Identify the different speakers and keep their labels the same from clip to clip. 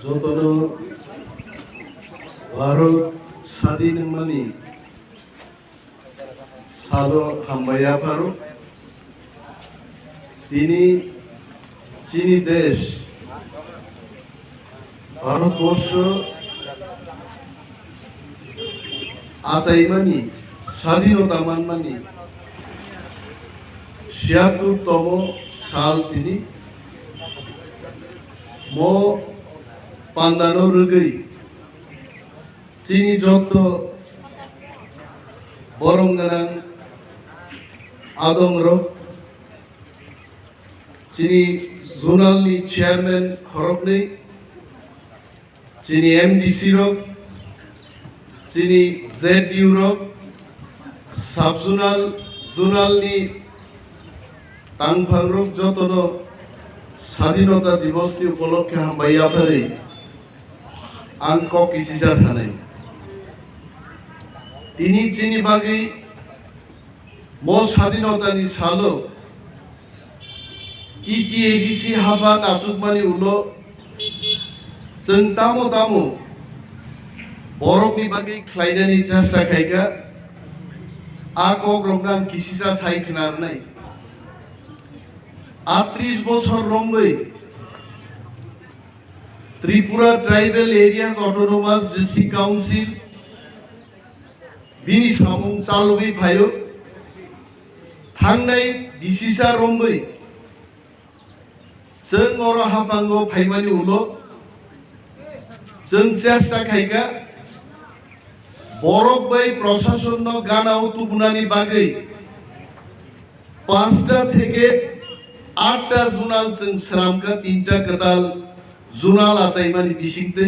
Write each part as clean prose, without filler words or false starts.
Speaker 1: যতনো ভারত স্বাধীন মানি সালো হামবাইয়া পারো তিনি চিনি দেশ ভারতবর্ষ আচাইমানি স্বাধীনতা মানমানি ৭৬তম সাল তিনি মো পান্দানো রোগৈ চিনি যত বরংগারাং আদংরক চিনি জোনালনি চেয়ারম্যান খরবनै চিনি এমডিসি রক চিনি জেডিউ রক সাব জোনাল জোনালনি তাংফাং রক যতনো স্বাধীনতা দিবসনি উপলক্ষে হামবাইয়া পারে आं कक इसिसा सानै তিনি চিনি বাগै মো স্বাধীনতাनि सालो किटि एडिसि हाबा नाचुकमानि उलो जों तामो तामो बरफनि बागै ख्लायनायनि चेष्टा खायगा आ कक रंगां किसिसा सायखनारनाय 38 বছর रंगै Tripura Tribal Areas Autonomous District Council bini samung chalugui phayo thangnai bisisa rombai जों oro habango phaimani ulo जों chesta khaiga borok bai proshasonno ganao tubunani bagai 5টা থেকে 8টা জোনাল जों sramka 3টা kadal জোনাল আচাইমানি বিসিংতে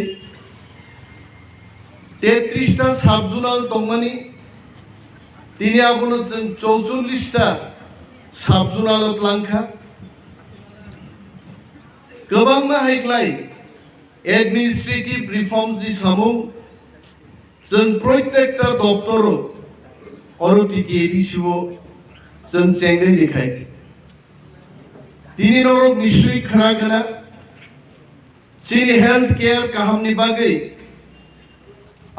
Speaker 1: 33টা সাব জোনাল দংমানি তিনি আবনো जों 44টা sub জোনালত লাংখা गोबांमा हाइक्लाय administrative reforms जि सामु जों प्रत्येकटा दप्तर अरटिटि एडिसिओ जों चेंगै देखाय दिनै नरक निश्चय खोनागोना चिनि हेल्थ केयर काहामनि बागै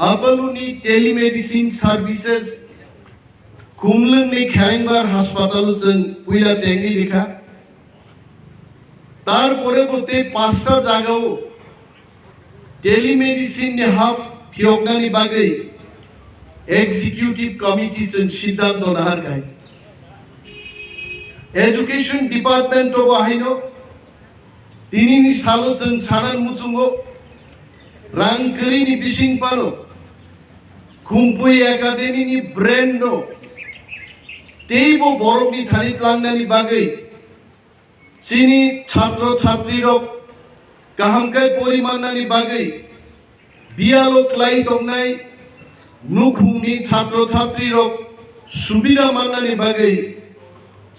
Speaker 1: आबलुनि टेलिमेडिसिन सार्भिसेस कुमलुंनि खेरेंबार हासपाताल जों पुइला चेंगै देखा তারপরে বলতে 5টা জায়গাও টেলিমেডিসিন নি হাব ফিয়গনানি বাগৈ এক্সিকিউটিভ কমিটি जों সিদ্ধান্ত নাহার গাই এডুকেশন ডিপার্টমেন্ট অফ আহিনো তিনিনি সালো जों সানান মুচুঙ্গো রাংকরিনি বিসিং পানো খুমপুই একাডেমিনি ব্রেন্ডো তেইবো বরবি থানিত লাংনানি বাগৈ চিনি ছাত্র ছাত্রীরক কাহামকাই পরিমাণানি বাগৈ বিয়ালো ক্লাই দংনাই নুখুমনি ছাত্র ছাত্রীরক সুবিধা মাননানি বাগৈ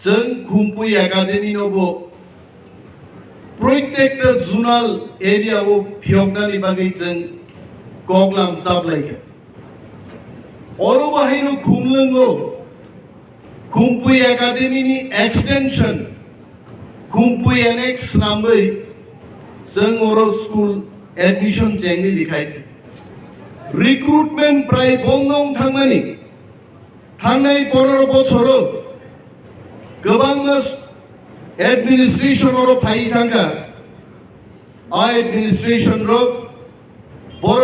Speaker 1: जों खुमपुई एकाडेमि नबो प्रत्येकटा जुनाल एरियाओ फियगनानि बागै जों गगलाम जाबलायगोन अरो बाहायनो खुमलुंगो खुमपुई एकाडेमिनि एक्सटेंशन खुमपुई एनेक्स नामै जों अरो स्कुल एडमिशन चेंगै दिखाय रिक्रुटमेंट प्राय बंगं थांनानि थांनाय 15 बछरो गोबां एडमिनिस्ट्रेशन अरो फाइ थांगा आ एडमिनिस्ट्रेशन रो बर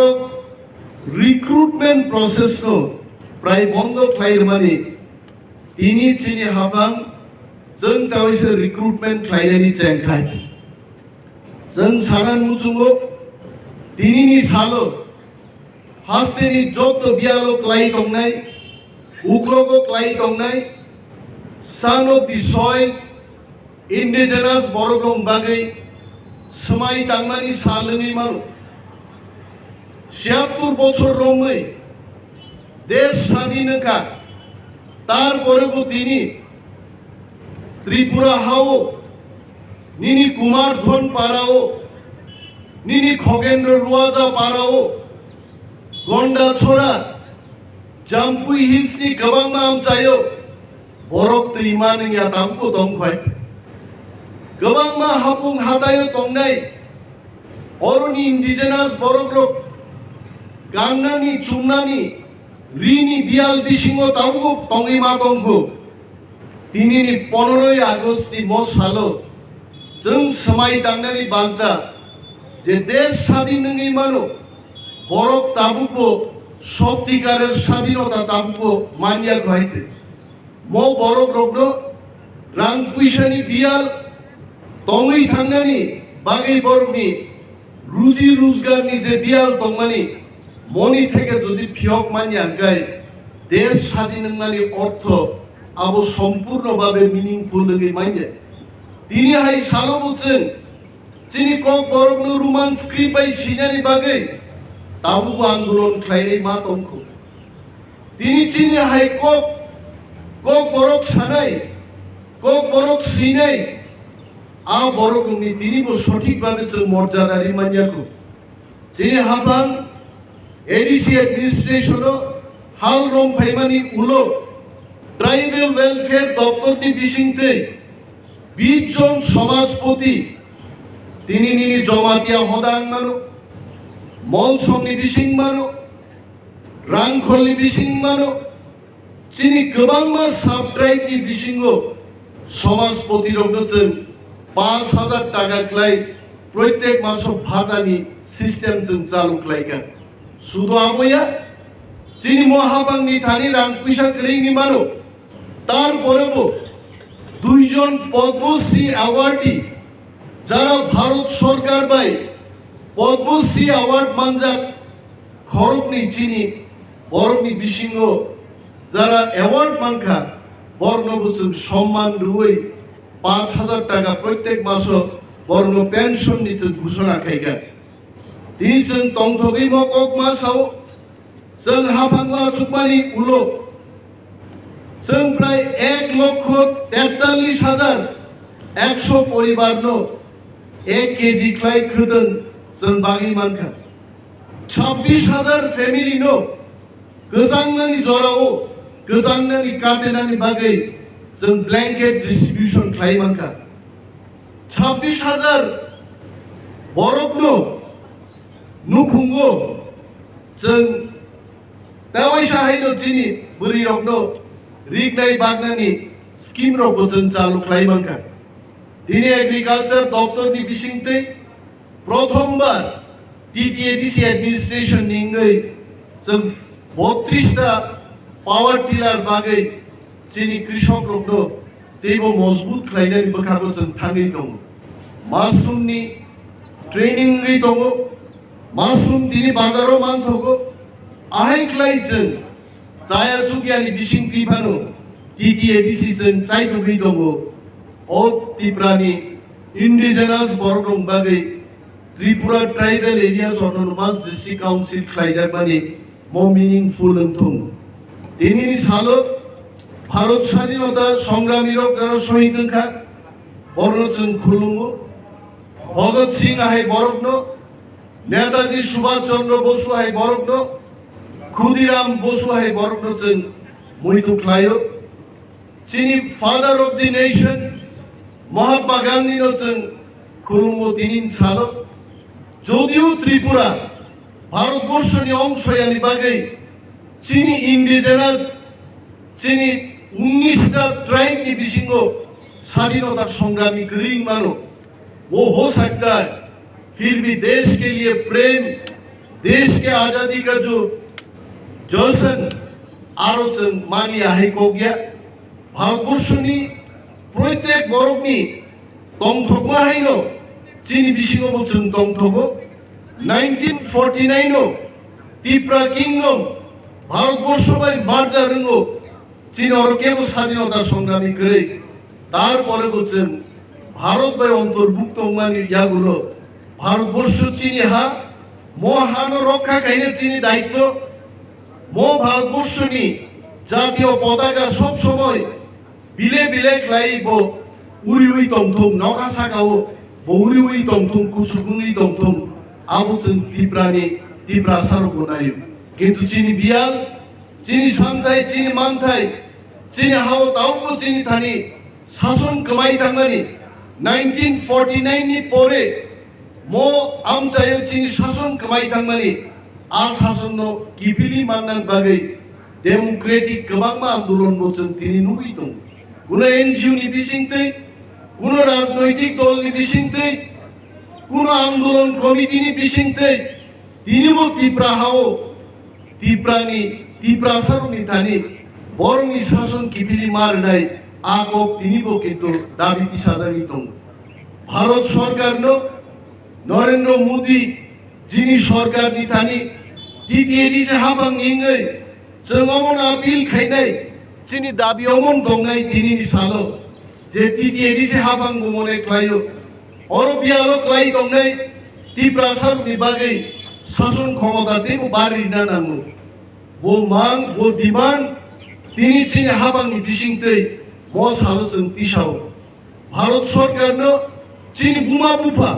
Speaker 1: रिक्रुटमेंट प्रोसेस नो प्राय बंद खालामनानि इनि चिनि हाबां जों तावैसो रिक्रुटमेंट खालामनायनि चेंखाय जों सानान मुचुंगो दिनैनि सालो हास्तेनि जत बियालो क्लाइ दंनाय उग्रगो क्लाइ दंनाय son of the soils indigenous borogong bagai samai tangmani salani mano ৭৬ বছর রমৈ দেশ স্বাধীনকা তারপরেও তিনি ত্রিপুরা হাও নিনি কুমার ধন পাড়াও নিনি খগেন্দ্র রুয়াজা পাড়াও গন্ডা ছোড়া জাম্পুই হিলসনি गोबां नाम चायो बरफ दैमानि यातामखौ दंखाय गोबां मा हापुं हादायो दंनाय Oroni indigenous borokrok gangnani chumnani rini bial bisingo taugo tongi matonggo tinini 15 August ni mo salo जों समाय दांनानै बान्था जे देश স্বাধীন नङै मानो বরক তাবুকো সত্যিকারের স্বাধীনতা তাবুকো মানিয়া হয়েছে মো বরক রগ্ন রাং পুইসানি বিয়াল তঙै थांनानै বাগै বরকনি রুজি রোজগারনি যে বিয়াল তংমানি মনি থেকে যদি ফিয়ক মানি আঙ্গাই দেশ স্বাধীন নङानि অর্থ আবো সম্পূর্ণভাবে মিনিংফুল নङै মাইনে তিনি হাই সালো বুঝছেন যিনি কক বরকনো রোমান স্ক্রিপ্ট বাই সিনানি বাগै তাবুকো আন্দোলন খাইলে মা তংখ তিনি চিনি হাই কক বরক সানাই কক বরক সিনাই আ বরকনি তিনি সঠিকভাবে যে মর্যাদারি মানিয়াকো যিনি হাবাং এডিসি অ্যাডমিনিস্ট্রেশন হাল রং ফাইমানি উলো ট্রাইবেল ওয়েলফেয়ার দপ্তরনি বিসিংতে 20 জন সমাজপতি তিনি নিনি জমাতিয়া হদাং মানো মলসংনি বিসিং মানো রাংখলনি বিসিং মানো যিনি গোबांमा সাব ট্রাইবনি বিসিংও সমাজপতি রগনছেন 5000 টাকা ক্লাই প্রত্যেক মাস ভাতানি সিস্টেম जों চালু ক্লাইকা শুধু আময়া যিনি মহাবাংনি থানি রাং পয়সা করিনি মানো তারপরেও 2 জন পদ্মশ্রী অ্যাওয়ার্ডি যারা ভারত সরকার বাই পদ্মশ্রী অ্যাওয়ার্ড মানজাক খরকনি চিনি বরকনি বিসিংহ যারা অ্যাওয়ার্ড মানখা বর্ণবচন সম্মান রুই 5000 টাকা প্রত্যেক মাস বর্ণ পেনশন নিচে ঘোষণা খাইগা তিনি जों তংথগै মকক মাসাও जों हाफांला सुकमानि उलो जों प्राय 1,43,100 परिवारनो 1 केजी क्लाइ खोदों जों बागै मानखा 26,000 फेमिलिनो गोजांनानि जराव गोजांनानि काटेनानि बागै जों ब्लेंकेट डिस्ट्रिब्यूशन क्लाइ मानखा 26,000 बरकनो नुखुंगो जों दावाइसा हाइनो जिनि बुरि रगनो रिगनाय बागनानि स्किम रगबो जों चालु खालामनांगोन दिनै एग्रिकालचार दप्तरनि बिसिंथै प्रथमबार टिटिएडिसि एडमिनिस्ट्रेशन निङै जों 32 टा पावर टिलार बागै जिनि कृषक रगनो देबो मजबुत खालामनानै बोखाबो जों थाङै दङ मासरुमनि ट्रेनिं गै दङ मासरुम दिनै बाजाराव मानथगो आहायख्लाय जों जाया सुगियानि बिसिं पिफानो टिटिएडिसि जों चाइथगै दङ ओ तिप्रानि इंडिजिनास बरगं बागै Tripura tribal areas autonomous district council खालायजाबानि मो मिनिंफुल थुं दिनैनि सालो भारत स्वाधीनता संग्रामीरक जारा शहीद ओंखा बरनो जों खुलुमो भगत सिंह हाय बरकनो नेताजी सुभाष चंद्र बोस हाय बरकनो खुदीराम बोसु हाय बरकनो जों मैथु खालायो जिनि फादार अफ द नेशन महात्मा गांधीनो जों खुलुमो दिनैनि सालो যদিও ত্রিপুরা ভারতবর্ষनि অংশয়াनि बागै जिनि इंडिजिनास जिनि 19टा ट्राइबनि बिसिङाव स्वाधीनता संग्रामी गरीब मानो वो हो सकता है फिर भी देश के लिए प्रेम देश के आजादी का जो जश्न आरोचन मानी आहायको गया भारतबर्षनि प्रत्येक बरकनि तंथगमा हायनो जिनि बिसिङाव जों तंथगो 1949 त्रिपुरा किंगडम भारतबर्ष बाय मार्जा रोंगो जिनि अरकेबो स्वाधीनता संग्रामी गरै तारपरेबो जों भारत बाय अंतर्भुक्त मानि यागुलो भारतबर्ष चिनि हा महानो रक्षा खायनो चिनि दायित्व मो भारतबर्षनि জাতীয় পতাকা সব সময় বিলে বিলে খাইবো উরি উই তংথং নখা সাকাও বউরি উই তংথং কুসুগুই তংথং আবুচন টিপ্রানি টিপ্রাসারক নায়ু কিন্তু চিনি বিয়াল চিনি সান্তাই চিনি মানতাই চিনি হাও তাওবো চিনি থানি শাসন কমাই থাঙ্গানি 1949 नि পরে mo amchayo chini shason kamai thangmani a shason no kipili manang bagai democratic kabangma andolon bo जों tini nugui dong kuno NGO ni bisingtei kuno rajnoitik dol ni bisingtei kuno andolon komiti ni bisingtei tini bo Tripura hao Tiprani Tiprasarok ni thani borong ni shason kipili marnai agok tini bo kintu dabiti sajagi dong Bharat সরকার নরেন্দ্র মোদী যিনি সরকার নিতানি টিটিএডি সে হাবাং ইংৈ जों अमन appeal खायनाय যিনি দাবি অমন দংনাই তিনি সালো যে টিটিএডি সে হাবাং গমনে ক্লাयो or বিয়ালো ক্লাই দংনাই ত্রিপুরাসারক नि बागै শাসন ক্ষমতা দেব বাড়িনা নামু ও মান ও ডিমান্ড তিনি চিনি হাবাং नि बिसिंतै म सालो जों तिसाव भारत सरकार चीनी बुमा बुफा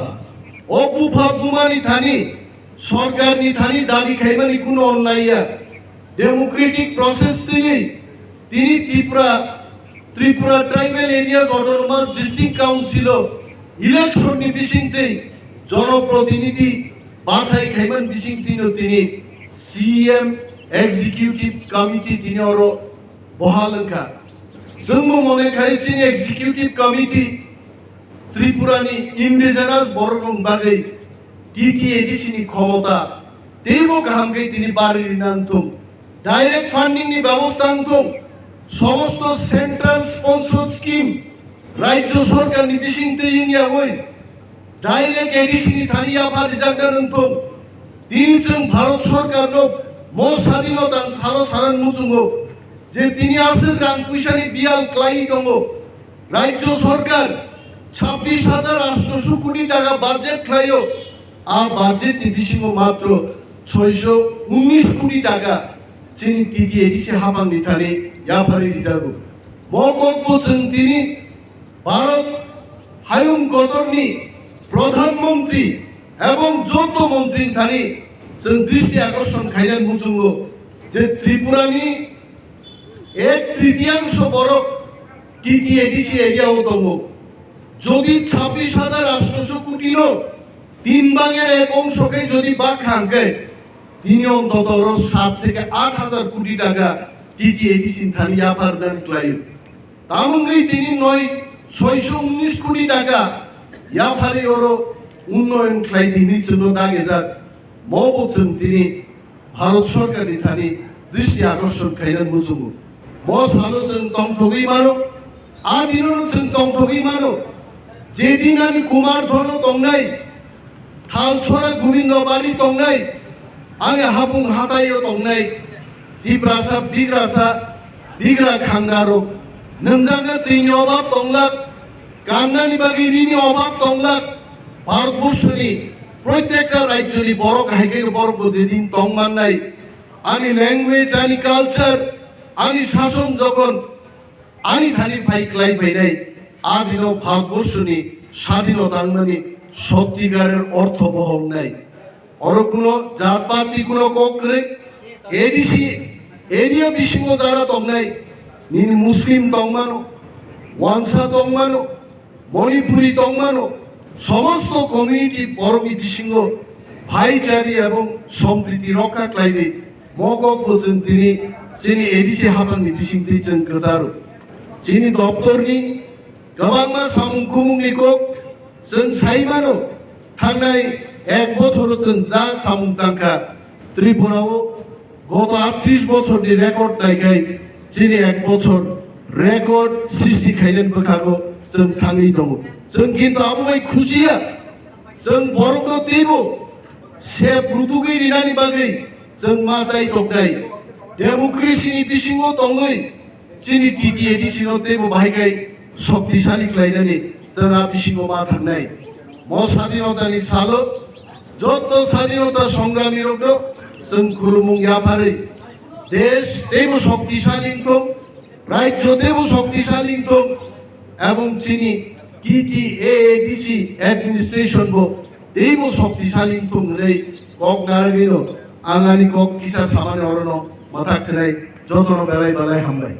Speaker 1: ओ बुफा बुमानी थानी सरकार नि थानी दाबी खाइमानी कुनो अन्याय डेमोक्रेटिक प्रोसेस तिनी Tripura tribal areas autonomous district council election नि बिसिंतै जनप्रतिनिधि बाछाइ खाइमान बिसिंतिनो तिनी सीएम एक्जिक्यूटिव कमिटी तिनी अरो बहालंखा जोंबो मने खाइ चीनी एक्जिक्यूटिव कमिटी त्रिपुरानि इंडिजिनास बरगं बागै टीटीएडीसी नि क्षमता तेबो गाहामगै तिनी बारिरि नांथुम डाइरेक्ट फान्डिंग नि व्यवस्था नांथुम समस्त सेंट्रल स्पन्सर्ड स्कीम राज्य सरकार नि बिसिंतै इंगिया होय डाइरेक्ट एडीसी नि थानि आफारि जागना नांथुम तिनि जों भारत सरकार म स्वाधीनता सारो सारान मुचुंगो जे तिनि आसो रां पैसानि बियाल क्लाई दङ राज्य सरकार 26,800 কোটি টাকা বাজেট খাইও আর বাজেট नि बिसिङाव मात्र 619 কোটি টাকা চিনি টিটিএডিসি হাবাংनि थानि याफारि रिजागु मकबो जों तिनि भारत हायुंकतरनि प्रधानमंत्री एवं যত মন্ত্রী थानि जों दृष्टि आकर्षण खायनान मुचुङो जे त्रिपुरानि 1/3 बरफ टीटीएडीसी एरियाव दङ যদি 26,800 কোটি তিন ভাগের এক অংশকে যদি বাদ খাঙ্গে তিনি অন্তত 7 থেকে 8,000 কোটি টাকা টিটিএডিসি থানি আপার দেন ক্লাই তামঙ্গই তিনি 619 কোটি টাকা ইয়াফারি ওরো উন্নয়ন ক্লাই তিনি জন্য দাগে যাক মবচন তিনি ভারত সরকারি থানি দৃষ্টি আকর্ষণ খাইরান মুজুমু ম সালো जों তংথগি মানো আ দিননো जों তংথগি মানো যেদিন আমি কুমার ধন দংনাই থালছড়া গোবিন্দ বাড়ি দংনাই आंनि हापुं हाथायो दंनाय दिब्रासा बिग्रा खांग्रारो नोंजांना दैनि अभाब दंलाक गान्नानि बागै रिनि अभाब दंलाक भारतबर्षनि प्रत्येकटा राज्यनि बर' गाहायगै बर'बो जेदिन दंमाननाय आंनि लैंग्वेज आंनि कालचार आंनि शासन जगन आंनि थानि फाइक्लाय फैनाय आदिनो भारतबर्षनि স্বাধীনতা মানে সত্যিকারের অর্থ বহন নাই और কোনো জাতপাতি কোনো কক করে এডিসি এরিয়া বিশিং যারা দংনাই নিনি মুসলিম দংমানো ওয়াংসা দংমানো মণিপুরি দংমানো সমস্ত কমিউনিটি বরমি বিশিং ভাইচারি এবং সম্প্রীতি রক্ষা ক্লাইদে মগক বচন তিনি যিনি এডিসি হাবাংनि बिसिंतै जों गोजारो যিনি दप्तरनि गोबांमा सामुं खुमुंनि कक जों साइमानो थांनाय एक बছর जों जा सामुं दांखा त्रिपुराव गत 38 বছরनि रेकर्ड नायखाय যিনি एक বছর रेकर्ड सृष्टि खायलेन बखागो जों थाङै दङ जों किन्तु आबुबाय खुसिया जों बर'नो देबो से ब्रुदुगै रिनानि बागै जों मा जाय दंनाय डेमोक्रेसिनि बिसिङाव दङै যিনি টিটিএডিसिङाव देबो बाहायगाय शक्तिशाली क्लाइनानि जोंहा बिसिङाव मा थांनाय म स्वाधीनतानि सालो যত স্বাধীনতা সংগ্রামী রগ্ন जों खुलुमुं याफारै देश देव शक्तिशाली दं राज्य देव शक्तिशाली दं एवं चिनी टीटीएडीसी एडमिनिस्ट्रेशन बो देव शक्तिशाली दं नै कक नारगिनो आंगानि कक किसा सामान्य अरनो माथाक्सनाय जतनो बेलाय बालाय हामबाय।